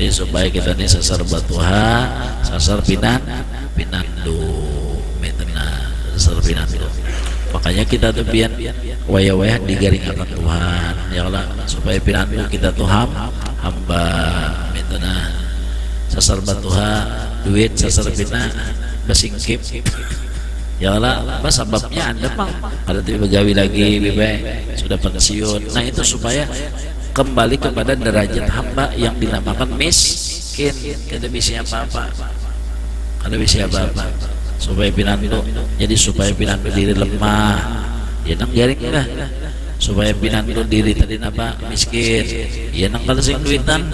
Jadi supaya kita ini sasar batuha, sasar pinandu, metena, sasar pinandu. Makanya kita tuh biar waya-waya digaring akan Tuhan, ya Allah, supaya pinandu kita tuh hamba, metena, sasar batuha, duit sasar pina, basingkip. Ya Allah, apa sebabnya Anda bang? Ada tiba gawi lagi, bebe sudah pensiun. Nah itu supaya kembali kepada derajat hamba yang dinamakan miskin. Kada bisa apa-apa, kada bisa apa-apa. Supaya pinandu, jadi supaya pinandu diri lemah, ya nang garing lah. Supaya pinandu diri tadi apa miskin, ya nang kada sing duitan.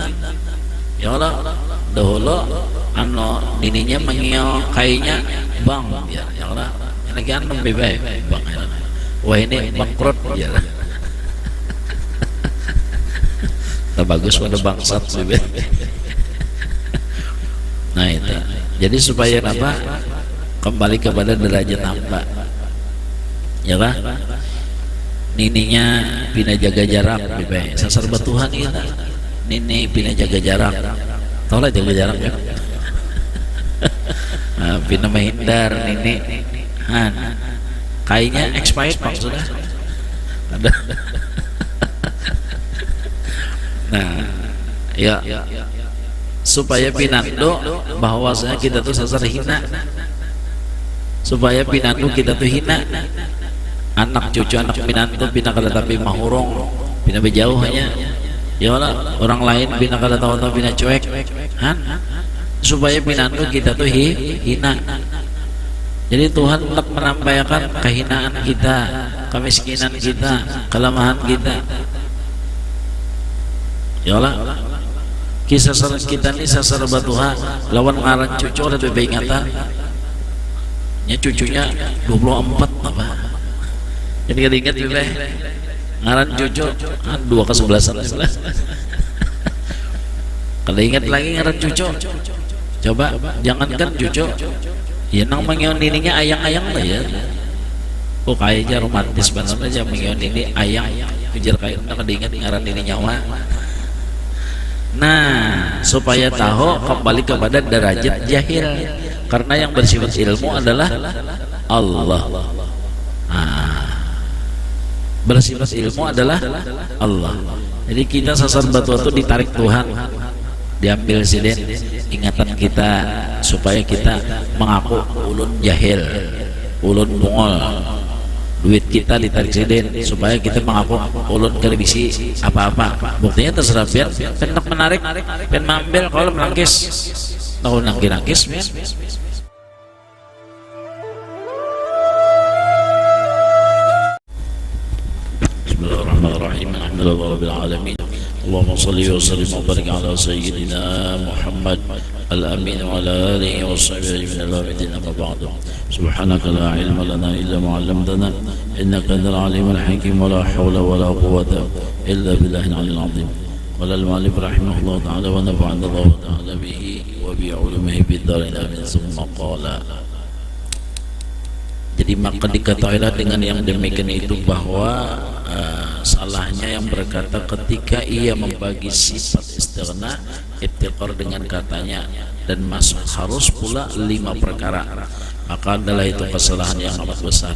Ya Allah, dahulu ininya mengio kayaknya bang ya Allah lagi anem bebek bang wah ini bangkrut ya tak bagus pada bangsat bebek. Nah itu jadi supaya apa kembali kepada derajat hamba ya lah nininya bina jaga jarak bebek sasar batuhan kita nini bina jaga jarak tau lah jaga jarak ya. Bina menghindar nini kayaknya expired pak sudah ada. Nah ya supaya pinandu bahwasanya kita tuh sasar hina, supaya pinandu kita tuh hina, anak cucu anak pinandu bina kada tapi mahurong bina berjauh hanya ya Allah orang lain bina kada tahu-tahu bina cuek supaya pinandu kita tuh hina. Jadi Tuhan tetap menampakkan kehinaan kita, kemiskinan kita, kelemahan kita. Ya Allah, kisah kita ini sasar batuha lawan ngaran cucu ada lebih ingatan. Nya cucunya 24 apa? Jadi kada ingat bebe. Ngaran cucu 2 ke 11. Kada ingat lagi ngaran cucu. Coba jangankan cucu, ya nang mengion ininya ayang-ayang lah ya. Oh kayaknya romantis banget aja mengion ini ayang, kejar kayak nak diingat ngaran ini nyawa. Nah supaya tahu kembali kepada derajat jahil, karena yang bersifat ilmu adalah Allah. Bersifat ilmu adalah Allah. Jadi kita sasar batu itu ditarik Tuhan, diambil siden ingatan kita supaya kita mengaku ulun jahil, ulun bungol, duit kita ditarik siden supaya kita mengaku ulun televisi apa-apa. Buktinya terserah biar pendak menarik, pen mambil kalau menangkis, tahu nangkis. Bismillahirrahmanirrahim. Alhamdulillahirabbil alamin. Allahumma salli wa sallim wa barik ala sayyidina Muhammad al-amin wa ala alihi wa sahbihi ajma'in amma ba'du. Subhanaka la ilma lana illa ma 'allamtana innaka antal alimul hakim wa la hawla wa la quwwata illa billahil aliyyil azim. Qala al-mu'allif rahimahullah ta'ala wa nafa'ana Allah ta'ala bihi wa bi 'ulumihi bid darin amin. Summa qala. Jadi maka diketahuilah dengan yang demikian itu bahwa salahnya yang berkata ketika ia membagi sifat istighna iftiqar dengan katanya dan masuk harus pula 5 perkara, maka adalah itu kesalahan yang amat besar.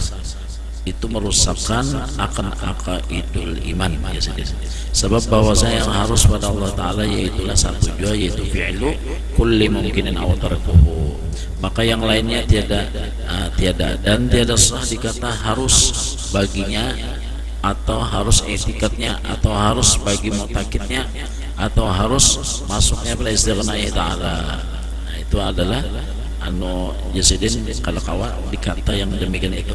Itu merusakkan akan akaidul iman ya sedih. Sebab bahwasanya yang harus pada Allah Ta'ala yaitulah satu jua, yaitu fi'lu kulli mungkinin aw tarkuhu. Maka yang lainnya tiada dan tiada sah dikata harus baginya, atau harus etikatnya, atau harus bagi mutakidnya, atau harus masuknya pada istighna ta'ala. Nah itu adalah jasidin kalau kawan dikata yang demikian itu.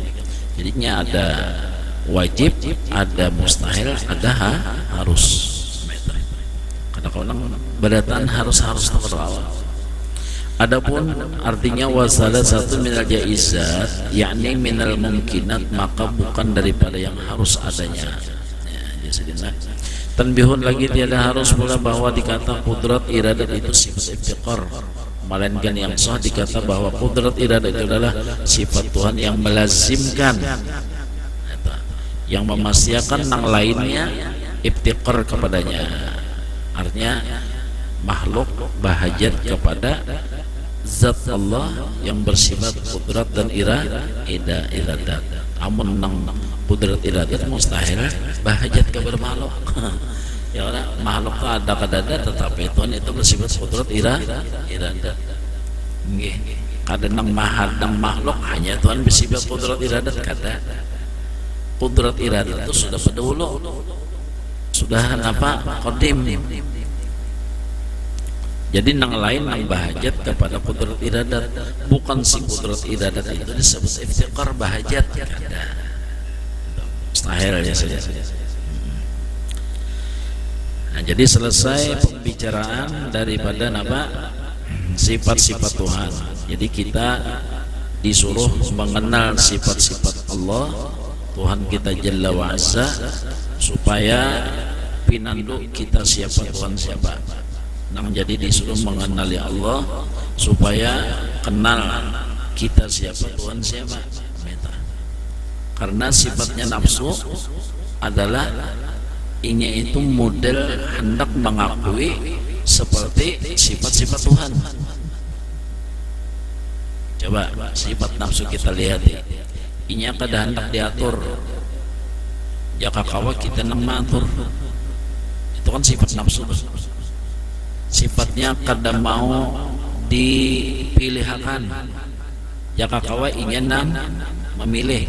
Jadinya ada wajib, ada mustahil, ada harus. Karena kalau berdatan harus awal. Adapun artinya wasala satu minal jaizat, yakni minal mungkinat, maka bukan daripada yang harus adanya. Ya, tanbihun lagi tiada harus pula bahwa dikata kudrat iradat itu sifat iftiqar, melainkan yang sah dikata bahwa kudrat iradat itu adalah sifat Tuhan yang melazimkan, yang memastikan yang lainnya iftiqar kepadanya. Artinya makhluk bahajat kepada zat Allah yang bersifat kudrat dan iradat. Amun nang kudrat iradat mustahil bahajat kepada makhluk. Ya orang makhluk itu ada kadada, tetapi Tuhan itu bersifat kudrat iradat. Nggih. Kadang mahadang makhluk hanya Tuhan bersifat kudrat iradat kada. Kudrat iradat itu sudah pendahulu, sudah qadim. Jadi nang lain nang bahajat kepada kudrat iradat, bukan si kudrat iradat itu disebut iftiqar bahajat kada. Mustahil ya saja. Nah, jadi selesai pembicaraan daripada sifat-sifat Tuhan. Jadi kita disuruh mengenal sifat-sifat Allah, Tuhan kita Jalla wa Azza, supaya pinandu kita siapa Tuhan siapa. Nah, jadi disuruh mengenali Allah supaya kenal kita siapa Tuhan siapa. Karena sifatnya nafsu adalah ini itu model hendak mengakui seperti sifat-sifat Tuhan. Coba sifat nafsu kita lihat ya. Inya kada hendak diatur, jaka kawa kita nang matur. Itu kan sifat nafsu. Sifatnya kada mau dipilihkan, jaka kawa ingin nang memilih.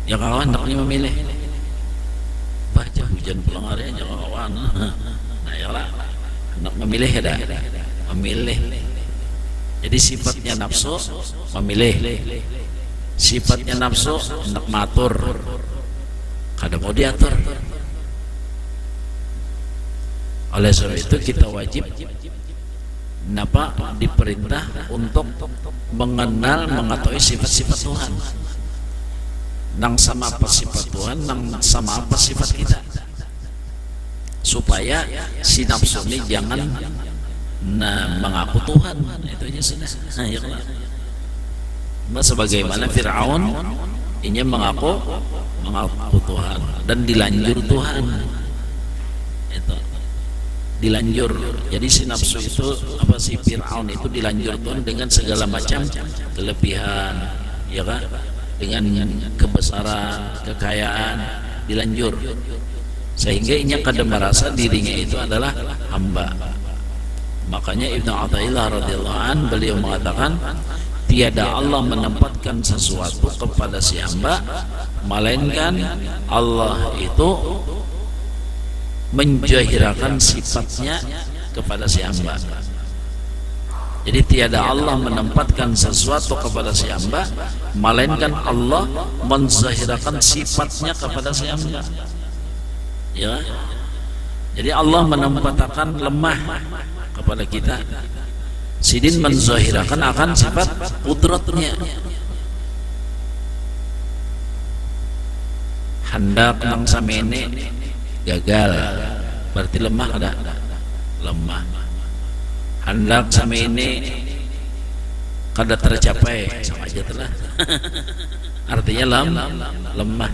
Jaka kawa hendaknya memilih. Baca hujan pulang hari jaka kawa. Nah ya lah, hendak memilih ada, memilih. Jadi sifatnya nafsu memilih, sifatnya nafsu hendak matur, kada mau diatur. Oleh sebab itu kita wajib diperintah untuk mengenal, mengetahui sifat-sifat Tuhan. Nang sama apa sifat Tuhan, nang sama apa sifat kita, supaya si nafsu ini jangan mengaku Tuhan. Itu aja sudah. Sebagaimana Fir'aun ini mengaku Tuhan dan dilanjur Tuhan. Itu dilanjur. Jadi si nafsu itu si Fir'aun itu dilanjur Tuhan dengan segala macam kelebihan, ya kan? Dengan kebesaran, kekayaan, dilanjur. Sehingga inya kadang merasa dirinya itu adalah hamba. Makanya Ibnu Athaillah radhiyallahu an beliau mengatakan, tiada Allah menempatkan sesuatu kepada si hamba melainkan Allah itu menjahirakan sifatnya kepada si hamba. Jadi tiada Allah menempatkan sesuatu kepada si hamba melainkan Allah menzahirakan sifatnya kepada si hamba. Ya. Jadi Allah menempatkan lemah kepada kita, sidin menzahirakan akan sifat kudratnya. Hendak nang samene gagal, berarti lemah ada, lemah. Hendak samene kada tercapai, sama aja telah. Artinya lemah.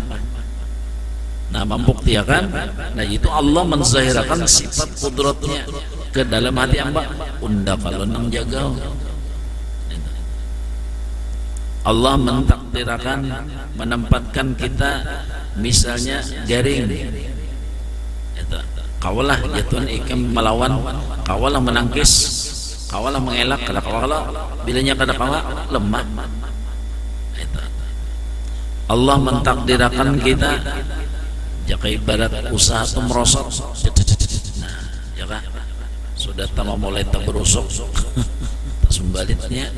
Nah, membuktikan, nah itu Allah menzahirakan sifat kudratnya ke dalam hati hamba. Unda kalau nang jaga, Allah mentakdirkan, menempatkan kita misalnya garing. Kawalah jatuhan ikam melawan, kawalah menangkis, kawalah mengelak, kada kawalah bilanya kada kawa lemah. Allah mentakdirkan kita jika ibarat usaha itu merosot, nah, ya kan? Sudah tambah mulai berusuk, sumbaliknya,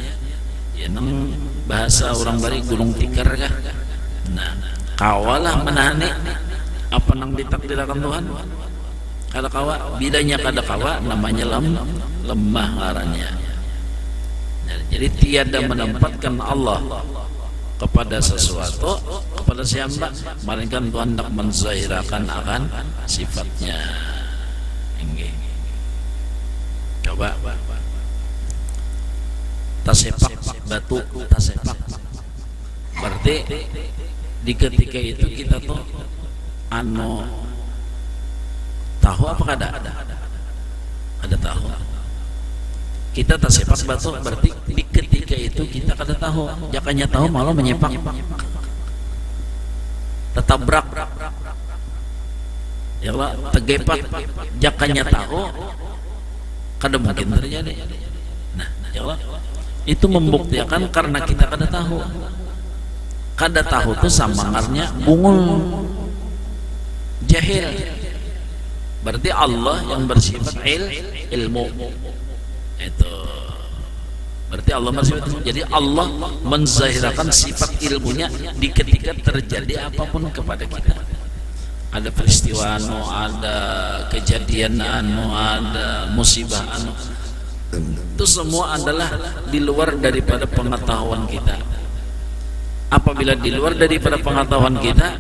ya nang bahasa orang Bali gunung tikar kah? Nah, kawalah menahani apa nang ditakdirkan Tuhan. Kada kawa, bilanya kada kawa, namanya lemah ngarannya. Nah, jadi tiada menempatkan Allah kepada sesuatu, kepada si hamba, melainkan Tuhan hendak menzahirakan akan sifatnya. Coba tasepak batu, tasepak berarti di ketika itu kita tuh tahu apakah ada tahu. Kita tak sepak batu berarti di ketika itu kita kada tahu, jakanya tahu malah menyepak, tetabrak, ya Allah, tegepak, jakanya tahu kada mungkin terjadi. Nah, ya Allah, itu membuktikan karena kita kada tahu. Kada tahu itu samangarnya bungul, jahil. Berarti Allah yang bersifat ilmu. Itu berarti Allah bersifat ilmu. Jadi Allah menzahirkan sifat ilmunya di ketika terjadi apapun kepada kita. Ada peristiwa anu, ada kejadian anu, ada musibah anu, itu semua adalah di luar daripada pengetahuan kita. Apabila di luar daripada pengetahuan kita,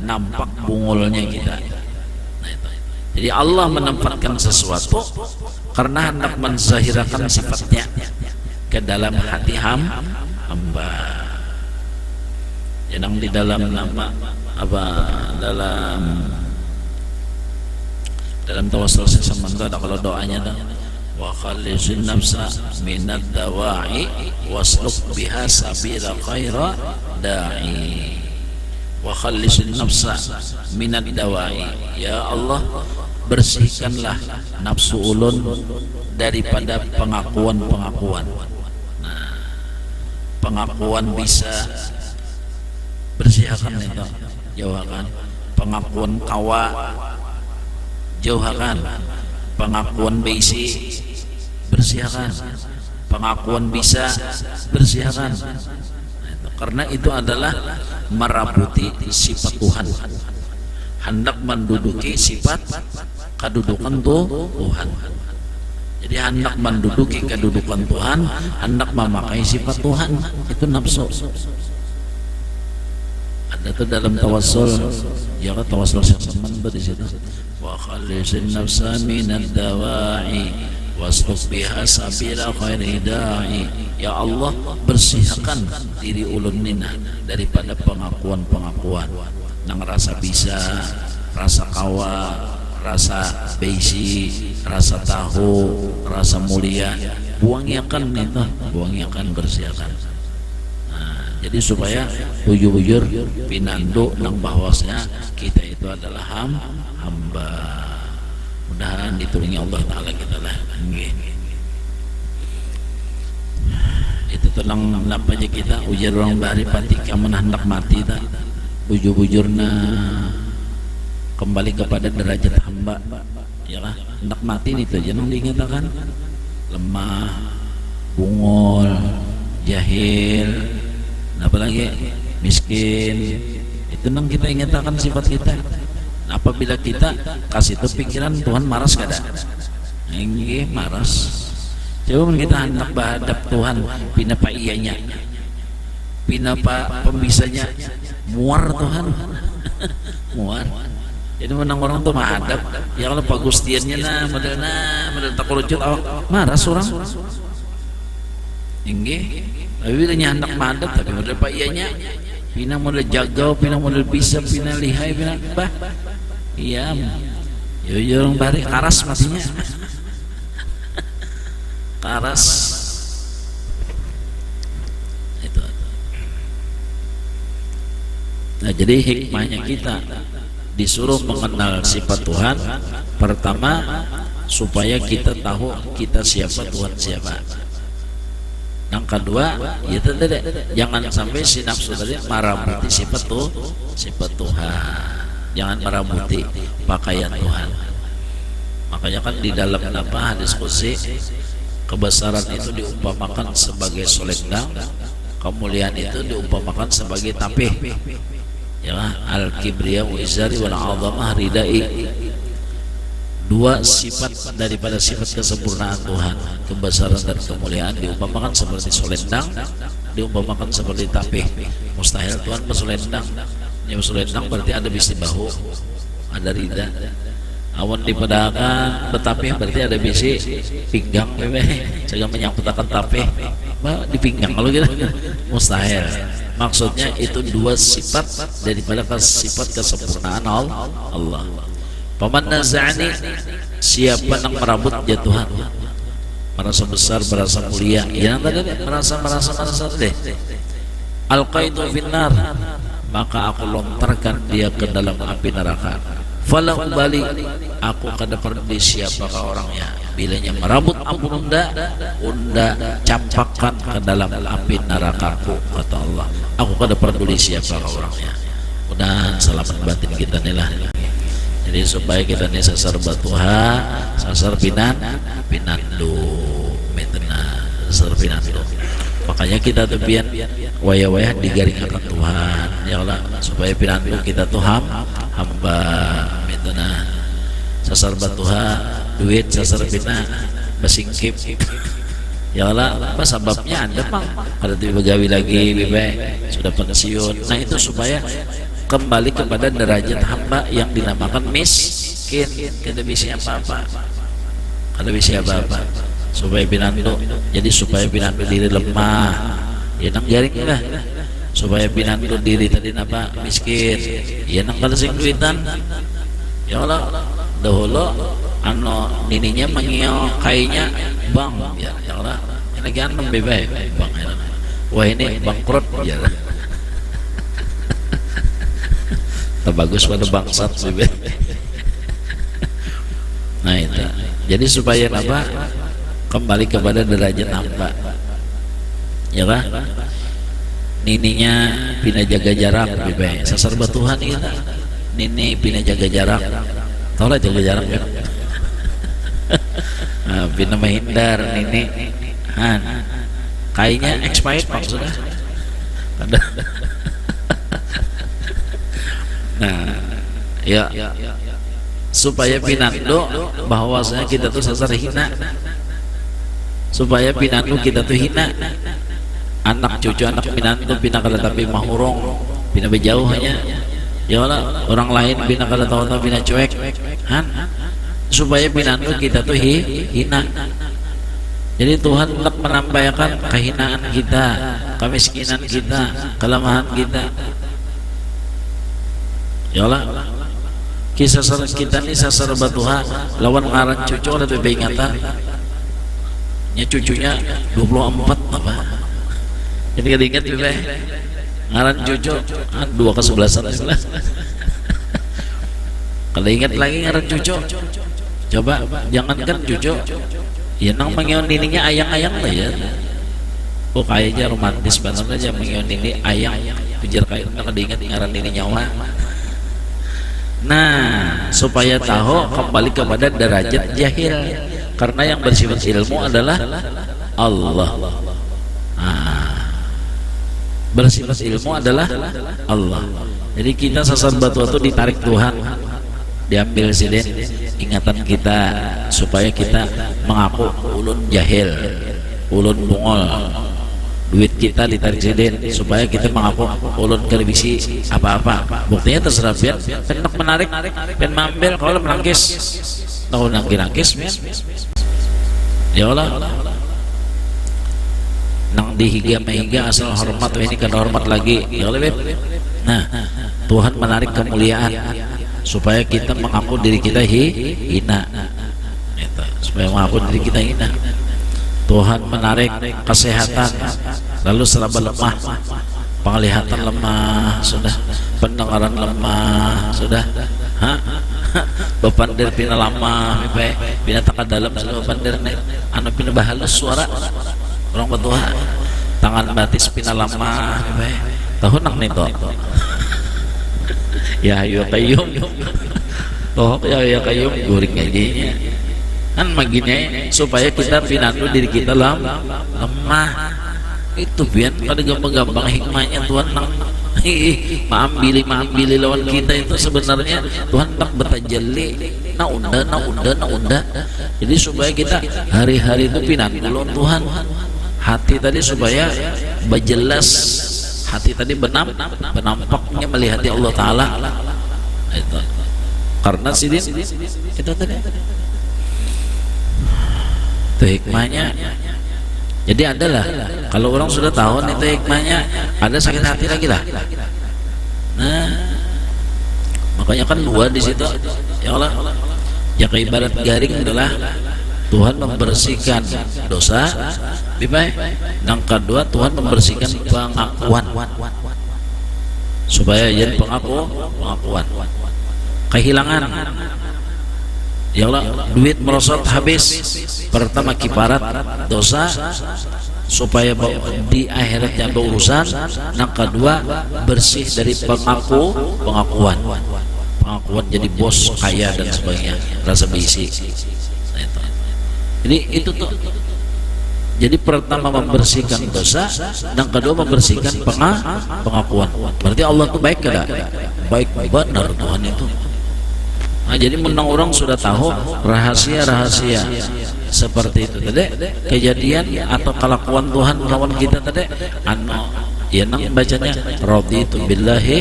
nampak bungulnya kita. Nah, itu. Jadi Allah menempatkan sesuatu karena hendak menzahirkan sifatnya ke dalam hati hamba. Yang di dalam nama apa, dalam tawassul sama itu ada kalau doanya dah, wa khallisin nafsa minad dawa'i wasluk biha sabila khaira da'i. Wa khallisin nafsa minad dawa'i, ya Allah bersihkanlah nafsu ulun daripada pengakuan-pengakuan. Nah, pengakuan bisa bersihkan itu, jauhkan. Pengakuan kawa, jauhkan. Pengakuan besi, bersihkan. Pengakuan bisa, bersihkan. Karena itu adalah merabuti sifat Tuhan, hendak menduduki sifat kedudukan Tuhan. Jadi hendak menduduki kedudukan Tuhan, hendak memakai sifat Tuhan, itu nafsu. Ada itu dalam tawassul, ya kan, tawassul sama di situ. Wa khallisin nafsa minad dawa'i wasluk biha sabila khairi da'i. Ya Allah, bersihkan diri ulun nina daripada pengakuan-pengakuan nang rasa bisa, rasa kawa, rasa besi, rasa tahu, rasa mulia. Buangyakan itu, buangyakan, bersihkan. Nah, jadi supaya bujur-bujur pinando nang bahwasanya kita itu adalah hamba. Mudah-mudahan ditulungi Allah Ta'ala kita lah. Itu tenang apa aja kita ujar orang bari patika hendak mati tak bujur-bujurna kembali kepada derajat hamba, ya lah, hendak mati itu jangan dinyatakan lemah, bungol, jahil, apalagi miskin. Itu nang kita nyatakan sifat kita. Apabila kita kasih itu pikiran Tuhan maras kada? Enggih, maras. Coba kita hendak berhadap Tuhan, pinapa iyanya, pinapa pembisanya, muar Tuhan, muar. Jadi menang orang tuh menghadap, ya kalau pagustiannya model tak kerucut awak, maras orang. Enggih, tapi bila hendak menghadap, tapi model pak iyanya, pina model jagau, pina model bisa, pina lihai, pina bah. Iya, yo orang bari karas matinya, karas. Itu. Nah, jadi hikmahnya kita disuruh mengenal sifat Tuhan, pertama supaya kita tahu kita siapa, Tuhan siapa. Yang kedua, ya tadi jangan sampai si nafsu tadi merabuti sifat Tuhan. Jangan merabuti pakaian Tuhan. Makanya kan di dalam hadis qudsi, kebesaran itu diumpamakan sebagai selendang, kemuliaan itu diumpamakan sebagai tapih. Ya, al-kibriya wa izari wal 'azamah ridai. Dua sifat daripada sifat kesempurnaan Tuhan, kebesaran dan kemuliaan, diumpamakan seperti selendang, diumpamakan seperti tapih. Mustahil Tuhan berselendang. Yang selendang berarti ada bisi bahu, ada rida. Awan dipedahkan betapih berarti ada bisi pinggang, jangan menyangkutkan tapih di pinggang kalau gitu, mustahil. Maksudnya itu dua sifat daripada sifat kesempurnaan Allah. Paman nazani, siapa yang merabut jatuhan, merasa besar, merasa mulia, yang tadi merasa deh. Alqaitu finnar, maka aku lontarkan dia ke dalam api neraka. Fala ubali, aku kada peduli siapakah orangnya. Bilanya merabut ampun unda campakkan ke dalam api nerakaku, kata Allah. Aku kada peduli siapakah orangnya. Mudah selamat batin kita nih lah. Jadi supaya kita nih sasar batuha, sasar pinandu, metena, sasar pinandu. Makanya kita tuh biar waya-waya digaringkan Tuhan, ya Allah, supaya pinandu kita tuh hamba, metena, sasar batuha, duit sasar pina, basingkip. Ya Allah, apa sebabnya ada bang? Ada tiba gawi lagi, bibe sudah pensiun. Nah itu supaya kembali kepada derajat hamba yang dinamakan miskin. Kada bisa apa-apa, kada bisa apa-apa. Supaya pinandu, jadi supaya pinandu diri lemah, ya nang jaring lah. Supaya pinandu diri tadi apa miskin, ya nang kada sing duitan. Ya Allah, dahulu nininya mengio kainya bang, ya Allah, ini lagi anem bebek bang, wah ini bangkrut ya. Bagus pada bangsat bebek. Nah itu, jadi supaya apa? Kembali kepada derajat hamba, ya kan? Nininya pina jaga jarak, bebek sasar batuhan ini. Nini pina jaga jarak, tahu lah jaga jarak ya. Nah, pina menghindar nini, kayaknya expired maksudnya. Nah, ya, supaya pinandu bahwasanya kita tuh sasar hina. Supaya pinandu kita tuh hina, anak cucu anak pinandu pina kada tapi mahurong, pina berjauh hanya, ya Allah, orang lain pina kada tahu pina cuek, supaya pinandu kita tuh hina. Jadi Tuhan tetap menampakkan kehinaan kita, kemiskinan kita, kelemahan kita. Ya Allah, kisah kita nih sasar batuha lawan ngaran cucu ada ingatan. Nya cucunya 24 apa? Jadi kada ingat juga ngaran cucu 2 ke 11. Kalau ingat lagi ngaran cucu, coba jangankan cucu, ya nang mengion nininya ayang-ayang lah ya. Oh kayaknya romantis banget aja mengion nini ayang, pijar kayak kada ingat ngaran nini nyawa. Nah, supaya tahu kembali kepada derajat jahil. Karena yang bersifat ilmu adalah Allah. Bersifat ilmu adalah Allah. Jadi kita sasar batu itu ditarik Tuhan, diambil siden ingatan kita supaya kita mengaku ulun jahil, ulun bungol. Duit kita ditarik siden supaya kita mengaku ulun kelebisi apa-apa. Buktinya terserah biar penak menarik, pen mambil kalau menangkis. Tahu nangkis ya Allah, nang dihiga mehiga asal hormat ini kan hormat lagi ya Allah. Nah Tuhan menarik kemuliaan supaya kita mengaku diri kita hina, supaya mengaku diri kita hina. Tuhan menarik kesehatan, lalu serba lemah, penglihatan lemah sudah, pendengaran lemah sudah, bepandir pina lama, pina takad dalam sudah bepandir nih, anu pina bahalus suara orang berdoa, tangan batis pina lama, tahu nang nih toh, ya ayo kayum, toh ya kayum guring aja, kan begini supaya kita pinandu diri kita lemah, itu biar pada gampang-gampang hikmahnya Tuhan nang maambili lawan kita itu sebenarnya Tuhan tak bertajalli na unda. Jadi supaya kita hari-hari itu pinandu lawan Tuhan, hati tadi supaya berjelas, hati tadi benampaknya melihati Allah Ta'ala itu. Karena sidin itu tadi itu hikmahnya. Jadi adalah kalau orang sudah tahu itu hikmahnya, ada sakit hati lagi lah. Nah, Makanya kan dua di situ. Ya Allah, yang ibarat garing adalah Tuhan membersihkan dosa, yang kedua Tuhan membersihkan pengakuan supaya jadi pengakuan. Kehilangan, ya Allah, duit merosot habis, pertama kiparat dosa supaya di akhiratnya berurusan, yang kedua bersih dari pengakuan jadi bos kaya dan sebagainya, rasa bisi. Jadi itu tuh, jadi pertama membersihkan dosa, dan kedua membersihkan pengakuan. Berarti Allah tuh baik kada? Baik benar Tuhan itu. Nah, jadi menang orang sudah tahu rahasia-rahasia seperti itu tadi, kejadian atau kelakuan Tuhan lawan kita tadi, ya nang bacanya raditu billahi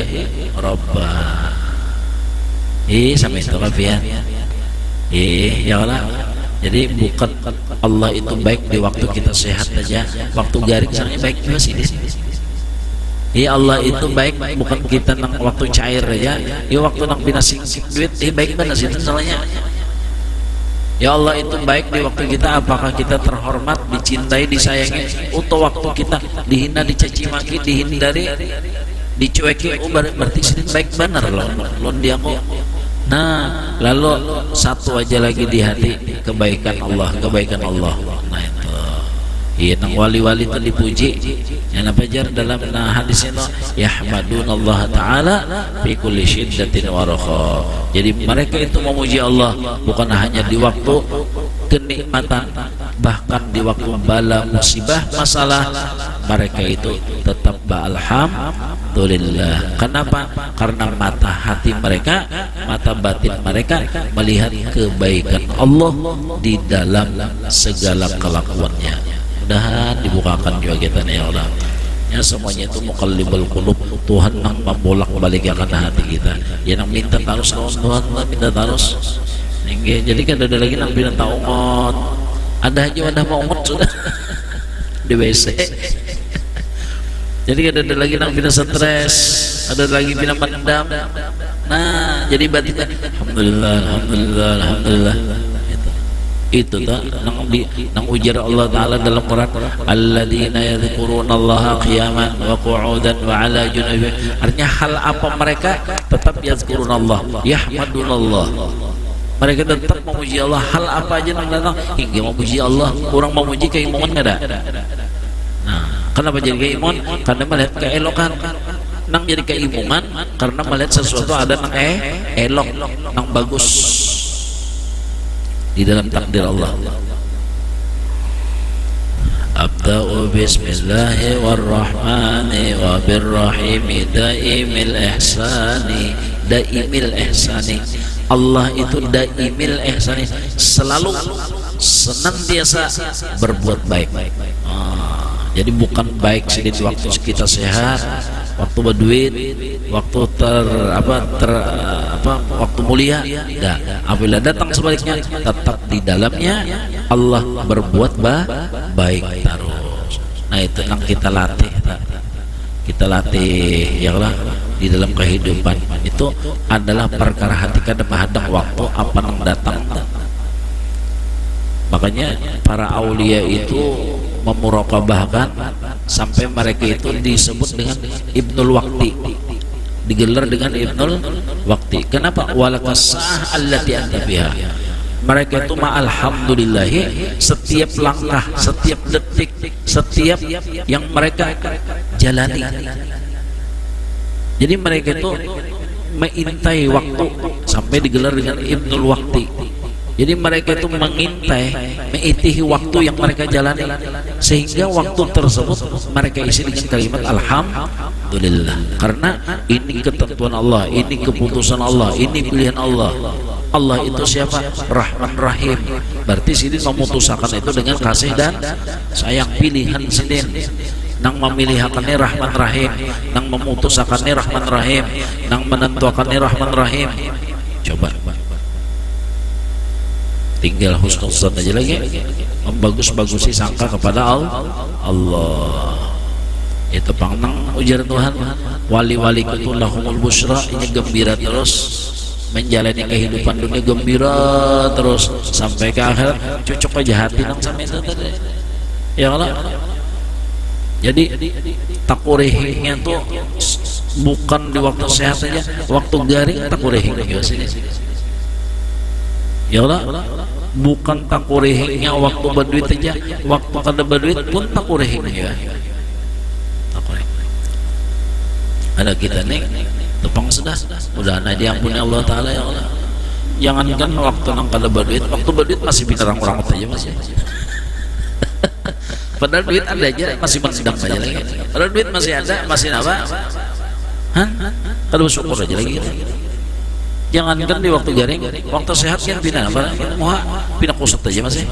rabba. Sampai itu kafian. Ya Allah. Jadi bukan Allah itu baik di waktu kita sehat aja, waktu garing sangat baik juga sih. Allah itu baik bukan kita nang waktu cair aja, waktu nang bina singkit duit, baik mana sih salahnya. Ya Allah itu baik di waktu kita, apakah kita terhormat, dicintai, disayangi, atau waktu kita dihina, dicaci maki, dihindari, dicueki, berarti sini baik benar loh dia kok. Nah, lalu satu aja lagi di hati, kebaikan Allah. Nah itu, nang wali-wali itu dipuji. Yang nabajar dalam hadis itu, yahmadunallah ta'ala fi kulli syiddatin wa rakha. Jadi mereka itu memuji Allah bukan hanya di waktu kenikmatan, bahkan di waktu bala, musibah, masalah, mereka itu tetap alhamdulillah. Kenapa? Karena mata hati mereka, mata batin mereka melihat kebaikan Allah di dalam segala kelakuannya. Mudah dibukakan juga kita nih ya Allah. Ya semuanya itu muqallibul qulub, Tuhan yang membolak-balikkan hati kita. Ya nang minta terus Tuhan, minta terus. Jadi kan ada lagi nang bilang taungot. Ada aja wadah mau sudah di WC. Jadi ada lagi nang bina stres, ada lagi bina pendam. Nah, jadi batin alhamdulillah. Itu tak nang ujar Allah Ta'ala dalam Quran, alladzina yadhkurunallaha qiyaman wa qu'udan wa 'ala junubihim. Artinya hal apa mereka tetap yazkurunallah, yahmadunallah. Mereka tetap memuji Allah, hal apa aja nang datang hingga memuji Allah. Orang memuji keimanan enggak ada. Nah, kenapa jadi keimanan? Karena melihat keelokan. Nang jadi keimanan karena melihat sesuatu ada nang elok, nang bagus di dalam takdir Allah. Abda'u bismillahi warrahmani wabirrahimi daimil ihsani. Daimil ihsani, Allah itu daimil ihsani, selalu senantiasa berbuat baik. Jadi bukan baik sedikit waktu kita sehat, waktu berduit, waktu waktu mulia. Nah, apabila datang sebaliknya, tetap di dalamnya Allah berbuat baik terus. Nah itu yang kita latih ya Allah di dalam kehidupan. Itu adalah perkara hati kada menghadap waktu apa yang datang. Makanya para aulia itu memuraqabahkan sampai mereka itu disebut dengan Ibnul Waqti, digelar dengan Ibnul Waqti. Kenapa? Walakasah allati anta fiha. Mereka itu alhamdulillahi, setiap langkah, setiap detik, setiap yang mereka jalani. Jadi mereka itu mengintai waktu sampai digelar dengan Ibnul Waqti. Jadi mereka itu mengintai, mengitihi waktu yang mereka jalani, sehingga waktu tersebut mereka isi dengan kalimat alhamdulillah. Karena ini ketentuan Allah, ini keputusan Allah, ini pilihan Allah. Allah itu siapa? Rahman Rahim. Berarti sini memutuskan itu dengan kasih dan sayang, pilihan sini. Nang memilihakannya Rahman Rahim, nang memutuskannya Rahman Rahim, nang menentukannya Rahman Rahim. Coba tinggal husnuzan aja lagi, membagus-bagusi sangka kepada Allah. Itu pangnang ujar Tuhan, wali-wali itu lahumul busra, ini gembira terus. menjalani kehidupan dunia gembira terus sampai ke akhirat, cocok aja hati nang sama itu tadi. Ya Allah. Jadi takurehingnya tuh bukan di waktu sehat saja, waktu garing takurehing juga sini. Ya Allah, bukan takurehingnya waktu berduit saja, waktu kada berduit pun takurehing juga. Takurehing. Ada kita nih, tepang sudah, mudah-mudahan diampuni Allah Taala ya Allah. Jangankan waktu nang kada berduit, waktu berduit masih pintar orang aja masih. Padahal duit ada aja masih mendang aja lagi. Padahal duit masih ada, masih apa? Kalau bersyukur aja lagi. Jangankan di waktu garing, waktu sehat kan pindah apa? Mau pindah kusut aja masih.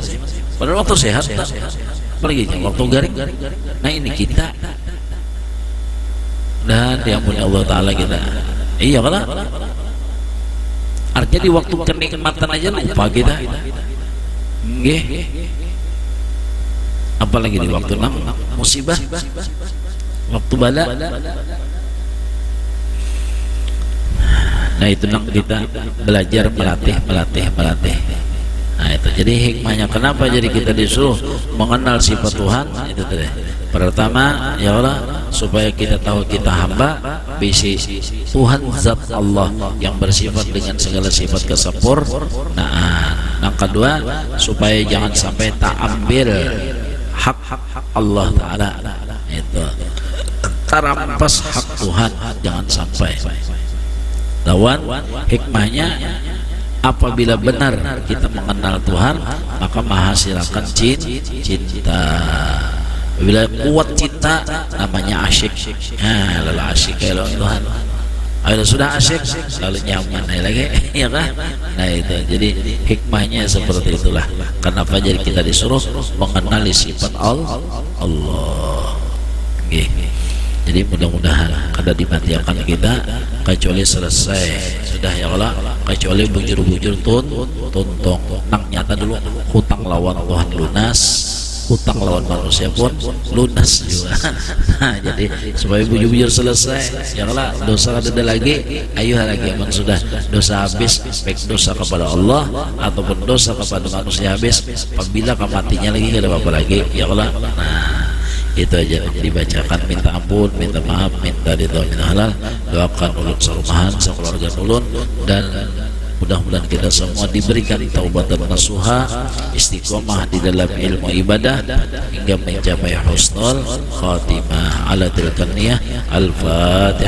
Padahal waktu sehat, apalagi waktu garing. Nah ini kita dan diampuni Allah Taala kita. Iya kan? Artinya di waktu kenikmatan aja lupa kita. Nggih. Apalagi di waktu musibah, waktu bala. Nah itu nang kita belajar melatih. Nah itu jadi hikmahnya kenapa jadi kita disuruh mengenal sifat Tuhan itu tadi. Pertama ya Allah supaya kita tahu kita hamba bisi Tuhan zat Allah yang bersifat dengan segala sifat kesempurnaan. Yang kedua supaya jangan sampai tak ambil hak Allah Ta'ala itu terampas hak Tuhan, jangan sampai. Lawan hikmahnya apabila benar kita mengenal Tuhan maka menghasilkan cinta. Bila kuat cinta namanya asyik. Lalu asyik kalau Tuhan. Kalau sudah asyik lalu nyaman lagi ya kan. Nah itu jadi hikmahnya seperti itulah. Kenapa jadi kita disuruh mengenali sifat Allah. Jadi mudah-mudahan kada dimatikan kita kecuali selesai sudah ya Allah, kecuali bujur-bujur tuntong nang nyata dulu hutang lawan Tuhan lunas, hutang lawan manusia pun lunas juga. Nah, jadi supaya bujur-bujur selesai ya Allah, dosa ada lagi ayo lagi emang sudah dosa habis, baik dosa kepada Allah ataupun dosa kepada manusia habis, apabila kematinya lagi tidak apa-apa lagi ya Allah. Nah itu aja dibacakan, minta ampun, minta maaf, minta ridho, minta halal, doakan ulun sarumahan sekeluarga ulun, dan mudah-mudahan kita semua diberikan taubat dan nasuha, istiqomah di dalam ilmu ibadah hingga mencapai husnul khatimah. Ala tilkan niyah. Al-Fatihah.